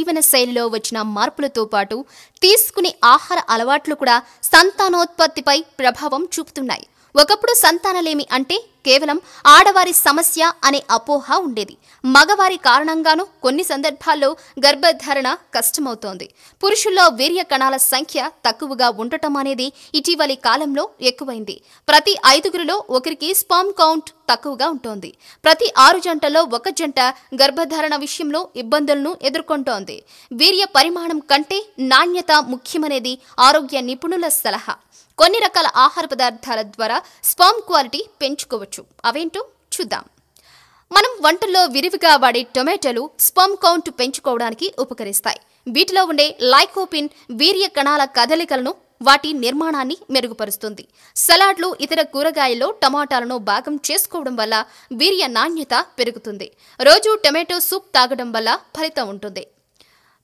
జీవన శైలిలో వచ్చిన మార్పులతో పాటు తీసుకునే ఆహార అలవాట్లు కూడా సంతానోత్పత్తిపై ప్రభావం చూపుతున్నాయి. ఒకప్పుడు సంతానలేమి అంటే కేవలం ఆడవారి సమస్య అనే అపోహ ఉండేది. మగవారి కారణంగానూ కొన్ని సందర్భాల్లో గర్భధారణ కష్టమవుతోంది. పురుషుల్లో వీర్య కణాల సంఖ్య తక్కువగా ఉండటం అనేది ఇటీవలి కాలంలో ఎక్కువైంది. ప్రతి 5గురిలో ఒకరికి స్పర్మ్ కౌంట్ తక్కువగా ఉంటోంది. ప్రతి 6 జంటల్లో ఒక జంట గర్భధారణ విషయంలో ఇబ్బందులను ఎదుర్కొంటోంది. వీర్య పరిమాణం కంటే నాణ్యత ముఖ్యమనేది ఆరోగ్య నిపుణుల సలహా. కొన్ని రకాల ఆహార పదార్థాల ద్వారా స్పర్మ్ క్వాలిటీ పెంచుకోవచ్చు. అవేంటో చూద్దాం. మనం వంటల్లో విరివిగా వాడే టొమాటోలు స్పర్మ్ కౌంట్ పెంచుకోవడానికి ఉపకరిస్తాయి. వీటిలో ఉండే లైకోపిన్ వీర్య కణాల కదలికలను, వాటి నిర్మాణాన్ని మెరుగుపరుస్తుంది. సలాడ్లు, ఇతర కూరగాయల్లో టమాటాలను భాగం చేసుకోవడం వల్ల వీర్య నాణ్యత పెరుగుతుంది. రోజు టొమాటో సూప్ తాగడం వల్ల ఫలితం ఉంటుంది.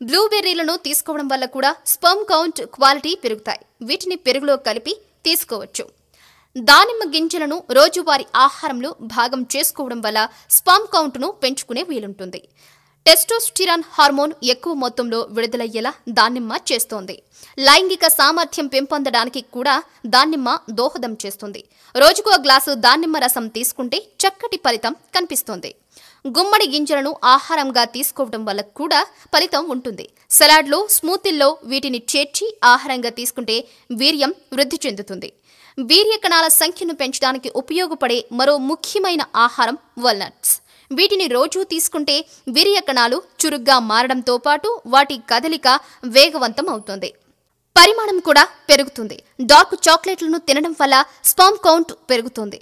బ్లూబెర్రీలను తీసుకోవడం వల్ల కూడా స్పర్మ్ కౌంట్ క్వాలిటీ పెరుగుతాయి. వీటిని పెరుగులో కలిపి తీసుకోవచ్చు. దానిమ్మ గింజలను రోజువారీ ఆహారంలో భాగం చేసుకోవడం వల్ల స్పర్మ్ కౌంట్ను పెంచుకునే వీలుంటుంది. టెస్టోస్టిరాన్ హార్మోన్ ఎక్కువ మొత్తంలో విడుదలయ్యేలా దానిమ్మ చేస్తోంది. లైంగిక సామర్థ్యం పెంపొందడానికి కూడా దానిమ్మ దోహదం చేస్తుంది. రోజుకో గ్లాసు దానిమ్మ రసం తీసుకుంటే చక్కటి ఫలితం కనిపిస్తుంది. గుమ్మడి గింజలను ఆహారంగా తీసుకోవడం వల్ల కూడా ఫలితం ఉంటుంది. సలాడ్లో, స్మూతీల్లో వీటిని చేర్చి ఆహారంగా తీసుకుంటే వీర్యం వృద్ధి చెందుతుంది. వీర్య కణాల సంఖ్యను పెంచడానికి ఉపయోగపడే మరో ముఖ్యమైన ఆహారం వాల్నట్స్. వీటిని రోజూ తీసుకుంటే వీర్య కణాలు చురుగ్గా మారడంతో పాటు వాటి కదలిక వేగవంతం అవుతుంది. పరిమాణం కూడా పెరుగుతుంది. డార్క్ చాక్లెట్లను తినడం వల్ల స్పర్మ్ కౌంట్ పెరుగుతుంది.